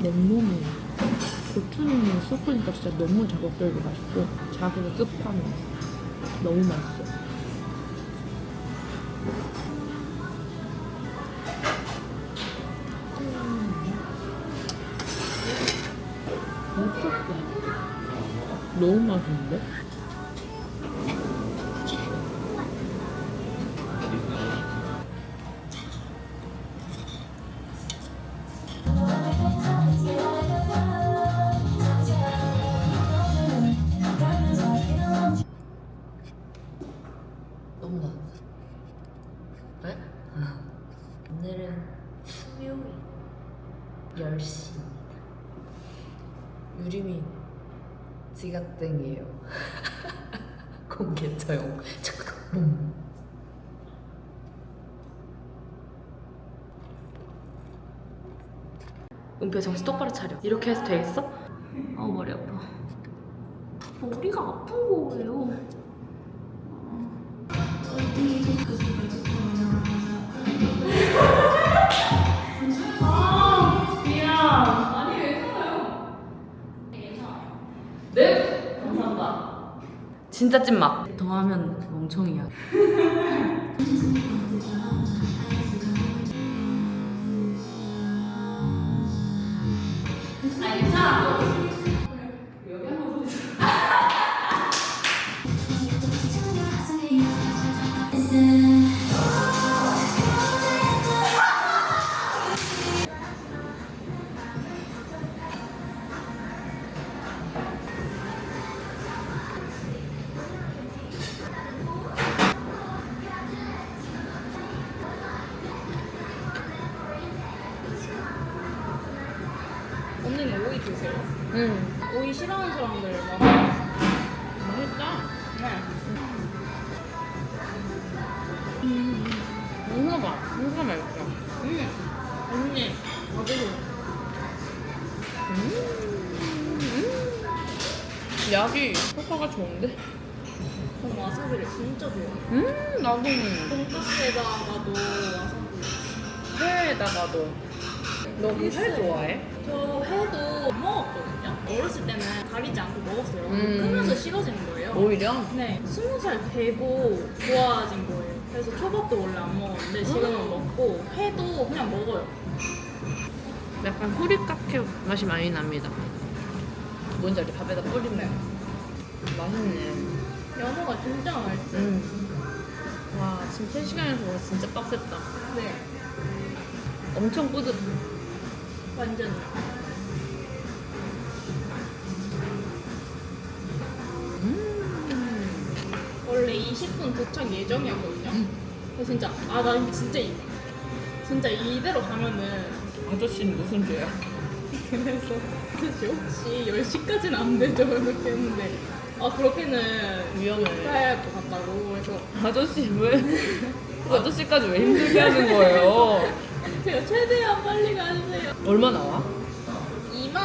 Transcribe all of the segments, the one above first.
냉모밀 고추냉면 섞으니까 진짜 너무 자극적이고 맛있고 자극의 끝판왕 너무 맛있어. 미쳤어. 너무 맛있는데? 너무 나왔다. 네? 오늘은 수요일 10시입니다. 유림이 지각등이에요. 공개 처용. 붐. 은표 정신 똑바로 차려. 이렇게 해서 되겠어? 머리 아파. 머리가 아픈 거예요. 네? 감사합니다. 진짜 찐막. 더하면 멍청이야. 아니 괜찮아. 여기 한번 언니는 오이 드세요? 응. 오이 싫어하는 사람들 많아. 맛있다. 네. 먹어봐. 진짜 맛있다. 언니 나도. 약이 효과가 좋은데? 전 와사비를 진짜 좋아해요. 나도. 돈까스에다가도 와사비. 회에다가도. 너 회 좋아해? 저 회도 안 먹었거든요. 어렸을 때는 가리지 않고 먹었어요. 크면서 싫어지는 거예요. 오히려? 네, 20살 되고 좋아진 거예요. 그래서 초밥도 원래 안 먹었는데 지금은 먹고 회도 그냥 먹어요. 약간 후리카케 맛이 많이 납니다. 뭔지 알지? 밥에다 뿌리면 맛있네. 연어가 진짜 맛있어요. 와, 지금 3시간에서 먹어 진짜 빡셌다. 네, 엄청 뿌듯. 완전. 원래 20분 도착 예정이었거든요. 근데 진짜 나 진짜 이대로 가면은 아저씨는 무슨 죄야? 그래서 혹시 10시까지는 안 되죠? 이렇게 했는데 그렇게는 위험해. 가야 할 것 같다고 해서 아저씨 왜? 아저씨까지 왜 힘들게 하는 거예요? 제가 최대한 빨리 가주세요. 얼마 나와? 2만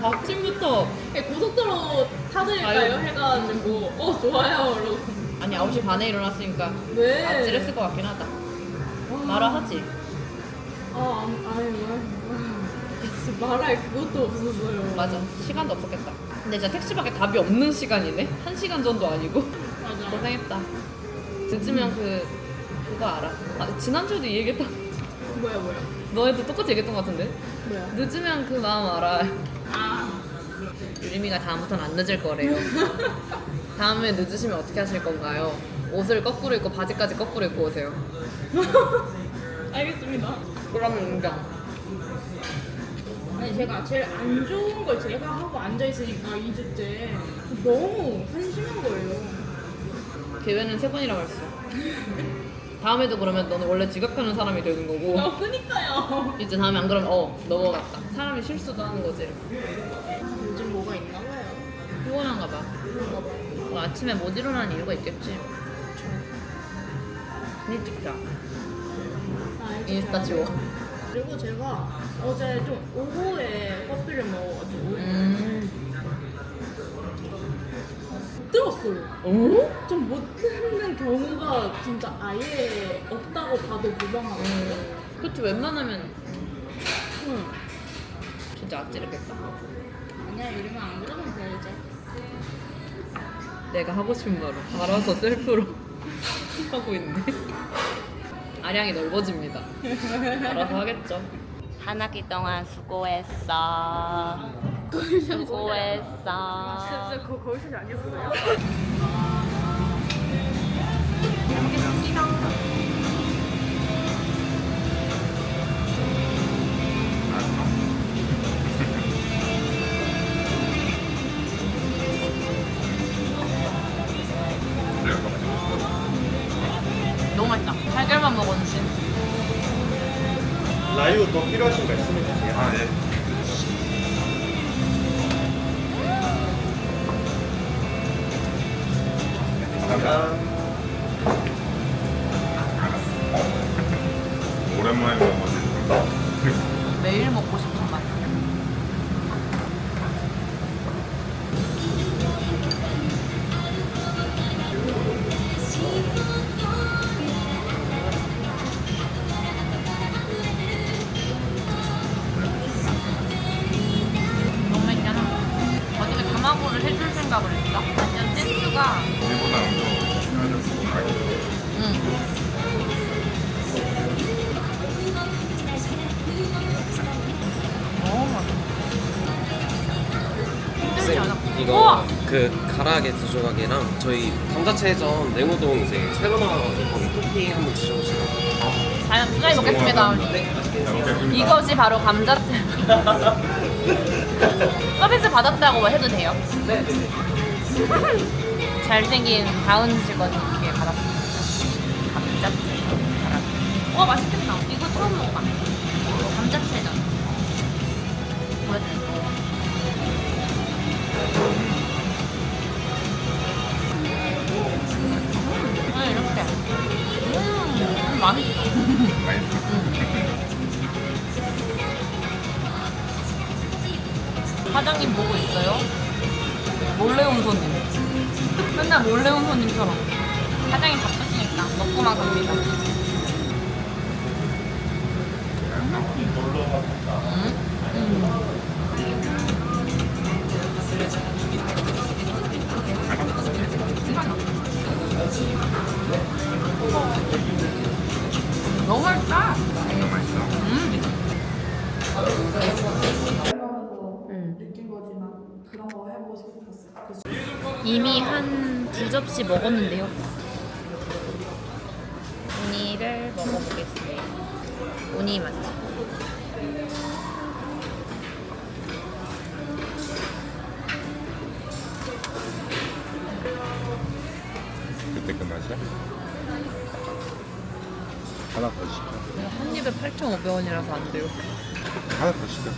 아침부터. 고속도로 타드릴까요? 아유. 해가지고 좋아요 이러고. 아니 9시 반에 일어났으니까 네. 아찔했을 것 같긴 하다. 말아 하지. 말할 그것도 없었어요. 맞아. 시간도 없었겠다. 근데 진짜 택시밖에 답이 없는 시간이네? 1시간 전도 아니고. 맞아. 고생했다. 즈으면 그거 알아. 지난주에도 이 얘기했다. 뭐야? 너희도 똑같이 얘기했던 것 같은데? 뭐야? 늦으면 그 마음 알아. 아, 유림이가 다음부터는 안 늦을 거래요. 다음에 늦으시면 어떻게 하실 건가요? 옷을 거꾸로 입고 바지까지 거꾸로 입고 오세요. 알겠습니다. 그러면 인정. 아니 제가 제일 안 좋은 걸 제가 하고 앉아 있으니까 2주째 너무 한심한 거예요. 기회는 3번이라고 했어. 다음에도 그러면 너는 원래 지각하는 사람이 되는 거고 그니까요. 이제 다음에 안 그러면 넘어갔다. 사람이 실수도 하는 거지. 요즘 뭐가 있나 봐요. 피곤한가 봐. 뭐 아침에 못 일어나는 이유가 있겠지. 니 찍자. 인스타 지워. 그리고 제가 어제 좀 오후에 커피를 먹어가지고 못 들었어요. 어? 좀 못 듣는 경우가 진짜 아예 없다고 봐도 무방하거든요. 그치 웬만하면 진짜 아찔했겠다. 아니야, 요즘은 안 그러면 돼 이제. 내가 하고 싶은 말을 알아서 셀프로 하고 있네. 아량이 넓어집니다. 알아서 하겠죠. 한 학기 동안 수고했어. 수고했어. 진짜 그거 거기서 아니었어요? 너무 맛있다. 달걀만 먹었는데. 라유 더 필요하신 거 있으면 주세요. 아, 네. 감사합니다. 오랜만에 먹어보지. 매일 먹고 싶은 맛. 너무 맛있잖아. 어떻게卵를 해줄 생각을 했어? 완전 센스가. 우리보다 엄청 맛있어. 응. 너무 맛있어. 힘들지 않아? 이거 우와! 그 가라아게 두 조각이랑 저희 감자채전 냉우동 이제 새로 나와가지고 거기 토핑 한번 드셔보시면. 잘 먹겠습니다. 네, 맛있게 잘 드세요. 먹겠습니다. 이것이 바로 감자채. 서비스 받았다고 해도 돼요? 네, 네, 네. 잘생긴 다운 직원님께 받았습니다. 감자채. 와 맛있겠다. 이거 처음 먹어봐. 감자채전. 뭐였지? 이렇게. 맛있어. 사장님 보고 있어요? 몰래 온 손님. 맨날 몰래 온 손님처럼. 사장님 바쁘시니까 먹고만 갑니다. 너무 맛있다. 이미 한 두 접시 먹었는데요. 우니를 먹어보겠습니다. 우니 맛. 그때 그 맛이야? 하나 더 시켜. 한 입에 8,500원이라서 안 돼요. 하나 더 시켜.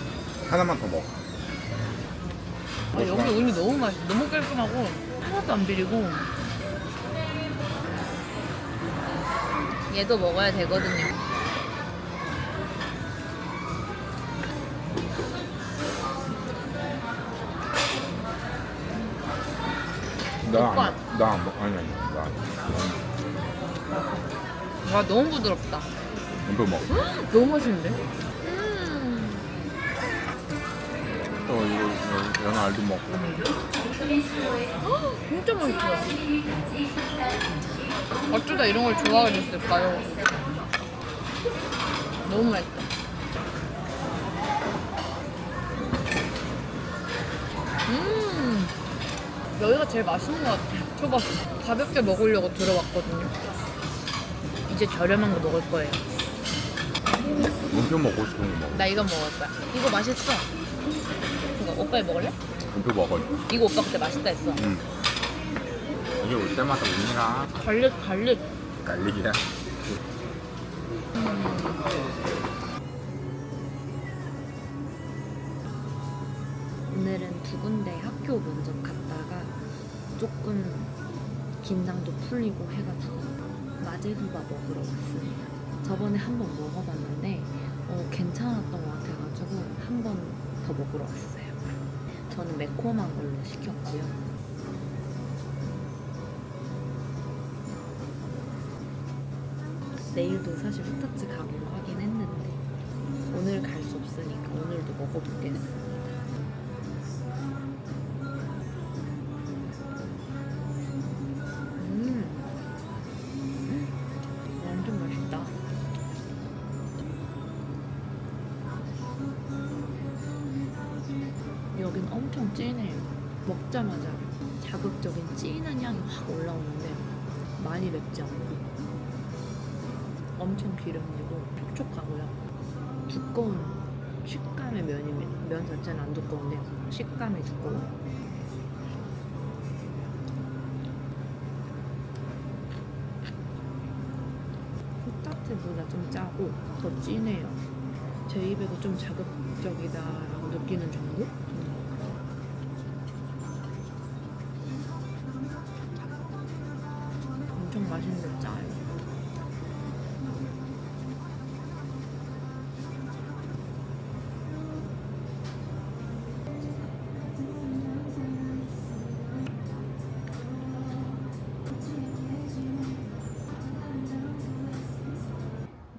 하나만 더 먹어. 아, 여기 우니 너무 맛있어. 너무 깔끔하고 하나도 안 비리고. 얘도 먹어야 되거든요. 나안 먹. 아니 나. 와 너무 부드럽다. 또 먹어. 너무 맛있는데? 또 이거 연어 알도 먹고. 진짜 맛있어요. 어쩌다 이런 걸 좋아하게 됐을까요? 너무 맛있다. 여기가 제일 맛있는 것 같아요. 초밥 가볍게 먹으려고 들어왔거든요. 이제 저렴한 거 먹을 거예요. 원표 먹고 싶은 거 먹어. 나 이거 먹을 거야. 이거 맛있어. 이거 오빠 먹을래? 원표 먹어. 이거 오빠 그때 맛있다 했어. 응. 여기 올 때마다 우리랑 갈릭. 갈릭이야. 오늘은 두 군데 학교 면접 갔다가 조금 긴장도 풀리고 해가지고 마제소바 먹으러 왔습니다. 저번에 한 번 먹어봤는데 괜찮았던 것 같아가지고 한 번 더 먹으러 왔어요. 저는 매콤한 걸로 시켰고요. 내일도 사실 후타츠 가기로 하긴 했는데 오늘 갈 수 없으니까 오늘도 먹어보겠습니다. 완전 맛있다. 여긴 엄청 진해요. 먹자마자 자극적인 진한 향이 확 올라오는데 많이 맵지 않고 엄청 기름지고 촉촉하고요. 두꺼운 식감의 면입니다. 면 자체는 안 두꺼운데 식감이 두꺼워요. 후타츠보다 좀 짜고 더 진해요. 제 입에도 좀 자극적이다라고 느끼는 정도? 엄청 맛있는데 짜요.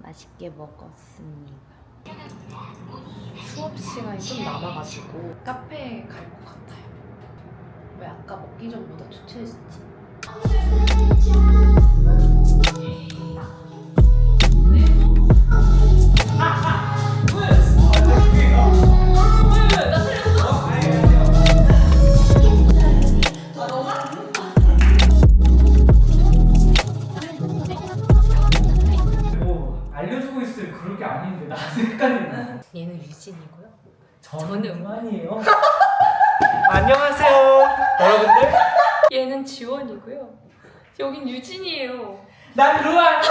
맛있게 먹었습니다. 수업 시간이 좀 남아가지고 카페에 갈 것 같아요. 왜 아까 먹기 전보다 주체했지? 알려주고 있을 그럴 게 아닌데 나 헷갈리네. 얘는 유진이고요. 저는 응원이에요. 안녕하세요 여러분들. 얘는 지원이고요. 여긴 유진이에요. 난 루안.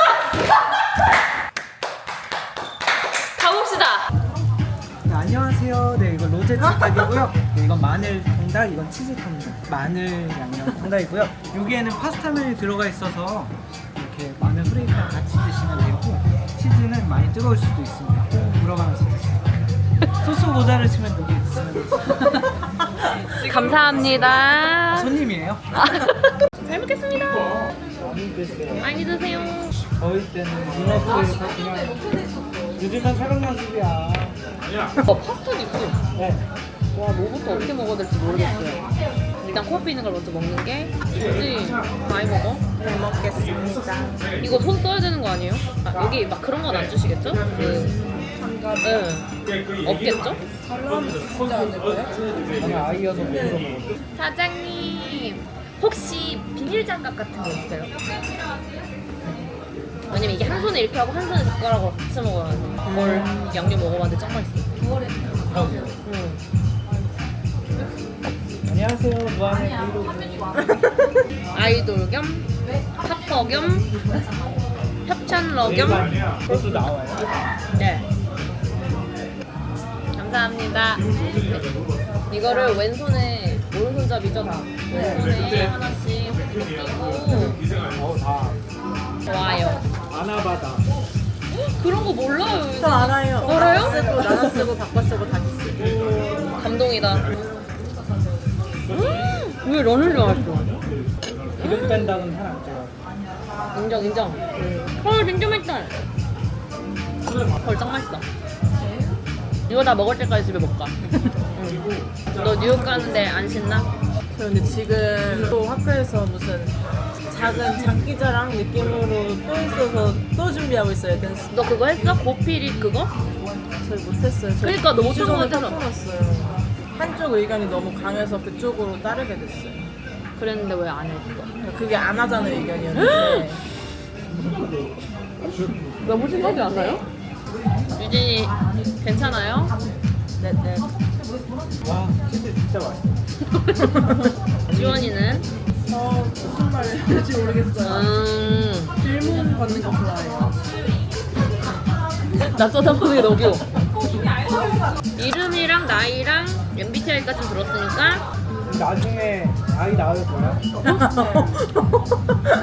가봅시다. 네, 안녕하세요. 네 이거 로제 찜닭이고요. 네, 이건 마늘 통닭, 이건 치즈 통닭. 마늘 양념 통닭이고요. 여기에는 파스타면이 들어가 있어서 이렇게 마늘 후레이크랑 같이 드시면 되고 치즈는 많이 뜨거울 수도 있습니다. 물어가면서 드세요. 소스 모자르시면 여기 있으면 되세요. 감사합니다. 손님이에요. 잘 먹겠습니다. 많이 드세요. 많이 드세요. 더울 때는 디너스에서 그냥 요즘은 새벽 연습이야. 파스타도 있어. 네. 와, 뭐부터 어떻게 먹어야 될지 모르겠어요. 일단 코앞에 있는 걸 먼저 먹는 게 굳이 많이 먹어? 잘 먹겠습니다. 이거 손 써야 되는 거 아니에요? 아, 여기 막 그런 건 안 주시겠죠? 없겠죠? 저는 아이여서 못 먹어요. 사장님, 혹시 비닐 장갑 같은 거 있어요? 왜냐면 이게 한 손에 이렇게 하고 한 손에 젓가락으로 같이 먹어야 돼. 그걸 양념 먹어봤는데 짱 맛있어. 응. 안녕하세요. 무한의 브이로그. 아이돌 겸, 팝퍼 겸, 협찬러 겸. 그것도 나와요. 네. 감사합니다. 이거를 왼손에, 오른손잡이죠 다. 왼손에 하나씩 끼고. 다 좋아요. 아나바다. 그런 거 몰라요. 저 알아요. 알아요? 쓰고 나눠 쓰고 바꿔 쓰고 다시 쓰고. 감동이다. 왜 런을 좋아했어? 기름 뺀다는 사람 좋아. 인정. 헐, 진짜 맛있다. 헐, 짱 맛있다. 이거 다 먹을 때까지 집에 못 가. 너 뉴욕 가는데 안 신나? 저 근데 지금 또 학교에서 무슨 작은 장기자랑 느낌으로 또 있어서 또 준비하고 있어요 댄스. 너 그거 했어? 고피리 그거? 저희 못했어요. 저희 그러니까 너 못한 거 주소는 같아서. 놨어요. 한쪽 의견이 너무 강해서 그쪽으로 따르게 됐어요. 그랬는데 왜 안 했어? 그게 안 하자는 의견이었는데 너무 심하지 않아요? 유진이 괜찮아요? 네네. 와 치즈 진짜 맛있어. 지원이는? 무슨 말을 할지 모르겠어요. 질문 받는 거 좋아해요. 나 쳐다보는 게 너무 귀여워. 이름이랑 나이랑 MBTI까지 들었으니까 나중에 아이 낳을 거야?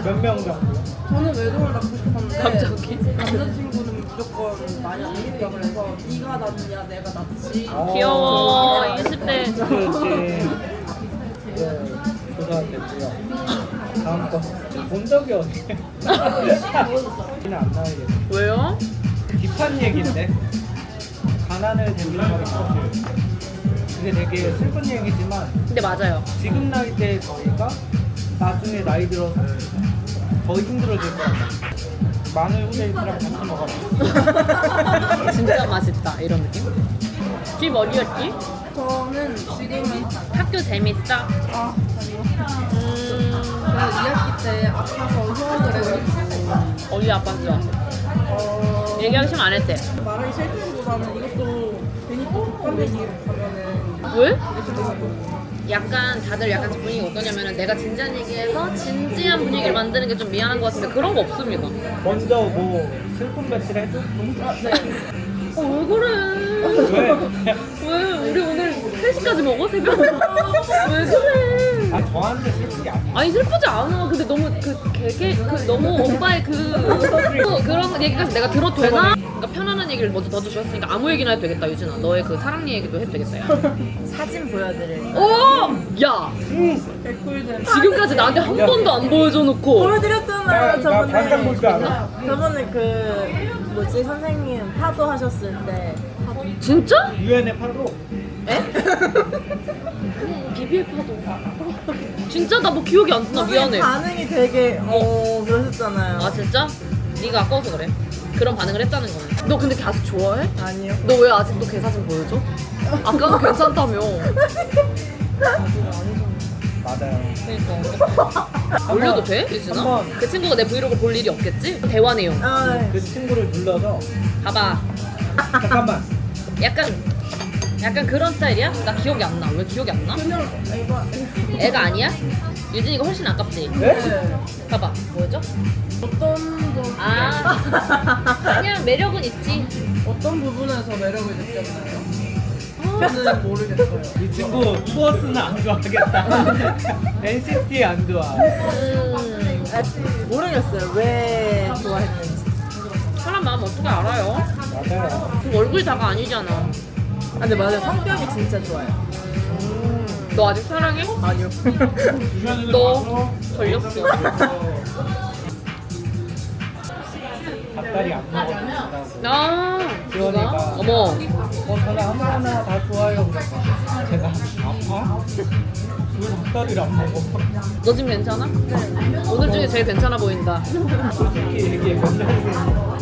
몇 명 정도? 저는 외동을 낳고 싶었는데 갑자기? 남자친구는 무조건 많이 안 믿다 그래서 네가 낫냐 내가 낫지. 귀여워 20대 그렇지. 네, 고생됐고요. 다음 거. 본 적이 어떻게? 얘는 안 나와야겠네. 왜요? 딥한 얘기인데 가난을 대표하는 그게 되게 슬픈 얘기지만 근데 맞아요. 지금 나이 때 저희가 나중에 나이 들어서 더 힘들어질 것 같아요. 마늘 후레이크랑 같이 먹어라. 진짜 맛있다 이런 느낌? 집 어디였지? 저는 지금은 학교 재밌어? 제가 2학기 때 아파서 휴학을 해가지고 어디 아팠죠? 얘기하기 싫으면 안 했대. 말하기 싫다기보다는 이것도 괜히 또 독한 얘기 하면은 왜? 약간 다들 약간 분위기가 어떠냐면은 내가 진지한 얘기해서 진지한 분위기를 만드는 게 좀 미안한 것 같은데 그런 거 없습니다. 먼저 뭐 슬픈 며칠 해줘? 왜 그래? 왜? 왜? 우리 오늘 3시까지 먹어? 새벽? 왜 그래? 아 저한테 슬픈 게 아니야. 아니 슬프지 않아. 근데 너무 너무 오빠의 그런 얘기까지 내가 들어도 되나? 그러니까 편안한 얘기를 먼저 더 주셨으니까 아무 얘기나 해도 되겠다 유진아. 너의 그 사랑 얘기도 해도 되겠다. 야. 사진 보여드릴게요. 오! 야! 개꿀잼. 지금까지 나한테 한 번도 안 보여줘놓고 보여드렸잖아요 나 방금 볼 줄 알아. 저번에 그 뭐지 선생님 파도 하셨을 때 진짜? 유엔의 파로. BBL 파도 진짜 나 뭐 기억이 안 나. 미안해. 반응이 되게 그러셨잖아요. 아 진짜? 네가 아까워서 그래. 그런 반응을 했다는 거네. 너 근데 가수 좋아해? 아니요. 너 왜 아직도 걔 사진 보여줘? 아까는 괜찮다며. 맞아요. 그러니까 올려도 돼? 유진아? 한번. 그 친구가 내 브이로그 볼 일이 없겠지? 대화 내용 그 친구를 눌러서 봐봐. 잠깐만. 약간 그런 스타일이야? 나 기억이 안 나. 왜 기억이 안 나? 애가 아니야? 유진이가 훨씬 아깝지? 네? 봐봐 보여줘? 어떤 거 아 그냥 매력은 있지. 어떤 부분에서 매력을 느꼈나요? 저는 모르겠어요. 이 친구 투어스는 안 좋아하겠다. NCT 안 좋아. 모르겠어요. 왜 좋아했는지. 사람 마음 어떻게 알아요? 맞아요. 그 얼굴이 다가 아니잖아. 아, 근데 맞아요. 성격이 진짜 좋아요. 너 아직 사랑해? 아니요. 너 걸렸어. 닭다리 안 먹어준다고. 아 지원이가. 누가? 어머 저는 아무거나 다 좋아요. 그래서 제가 아파? 왜 닭다리를 안 먹어? 너 지금 괜찮아? 네. 오늘 중에 제일 괜찮아 보인다. 솔직히 얘기해. 몇 년생이야?